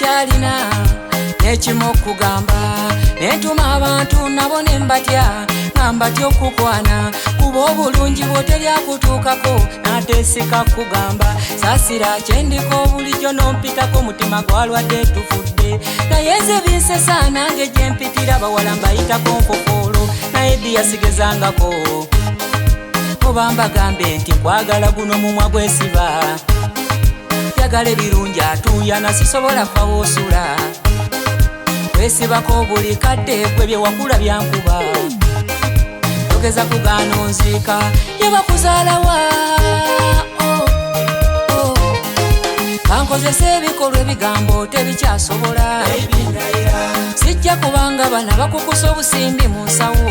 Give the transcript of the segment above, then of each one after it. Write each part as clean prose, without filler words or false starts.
sikyalina nekimu okugamba nentuma abantu nabo ne mbatya ngamba tya okukwana kuba obulungi bwoteryakutuukako nateeseka kugamba saasira kyendiko bulijjo nompitako mutima gwalwadde tufudde naye nze binsesa nange gye mpitira bawala mbayitako nkokoolo naye diyasigezangako oba mbagambe nti nkwagala guno mumwa gwesiba yagala ebirungi atuuyana sisobola fawoosula wesibako buli kadde gwe byewakula byankuba togeza kugaana onziika yebakuzaalawa kankozesa ebikolwa ebigambo tebikyasobola sijja kubanga bana bakukusa obusimbi mu nsawo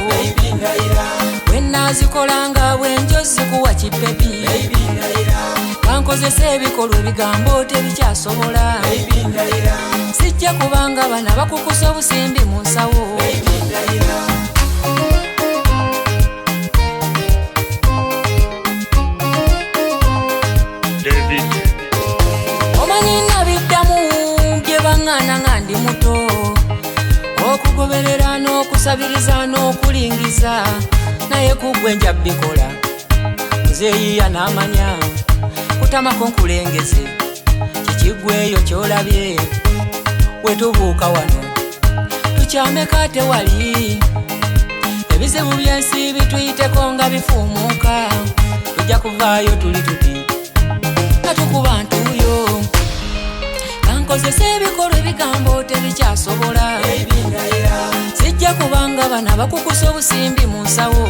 wenaazikolanga bwenjozi kuwa kipepi kankozesa ebikolwa ebigambo tebikyasobola sijja kubanga bana bakukusa obusimbi mu nsawo omanyi nabiddamu bye baŋŋaana nga ndi muto okugoberera n'okusabiriza n'okulingiza naye kugwe nja bikola kuzeeyiya n'amanya kutamako nkulengeze kikigweyo kyolabye wetubuuka wano tukyameka tewali ebizibu byensi bituyiteko nga bifuumuuka tujja kuvaayo tuli tuti nga tukuba ntuuyo kankozesa ebikolwa ebigambo tebikyasobola sijja kubanga bana bakukusa obusimbi mu nsawo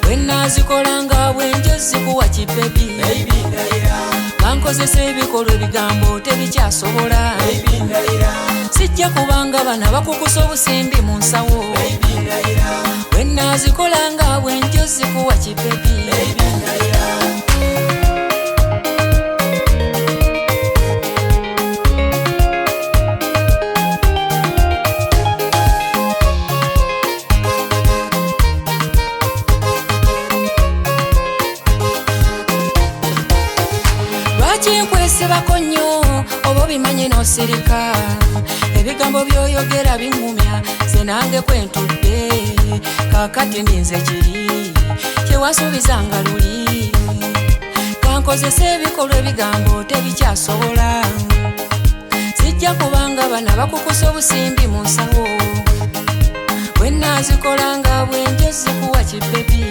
wenaazikolanga bwenjozi kuwa kipepi kankozesa ebikolwa ebigambo tebikyasobola sijja kubanga bana bakukusa obusimbi mu nsawo wenaazikolanga bwenjozi kuwa kipepi kinkwesebako nnyo oba obimanye n'osirika ebigambo byoyogera biŋŋumya ze nange kwentudde kakati ndinze kiri kyewasuubizanga luli kankozesa ebikolwa ebigambo tebikyasobola sijja kubanga bana bakukusa obusimbi mu nsawo wenaazikolanga bwenjozi kuwa kipepi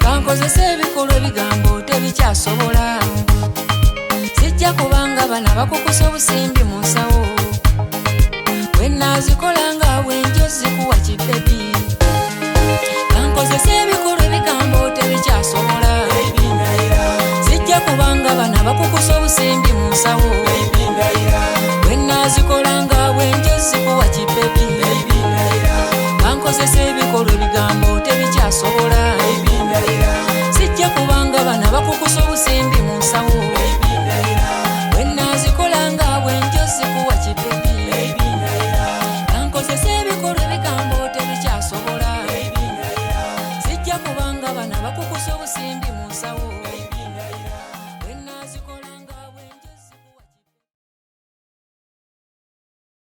kankozesa ebikolwa ebigambo tebikyasobola sijja kubanga bana bakukusa obusimbi mu nsawo wenaazikolanga bwenjozi kuwa kipepi kankozesa ebikolwa ebigambo tebikyasobola sijja kubanga bana bakukusa obusimbi mu nsawo wenaazikolanga bwenjozi kuwa kipepi kankozesa ebikolwa ebigambo tebikyasobola sijja kubanga bana bakukusa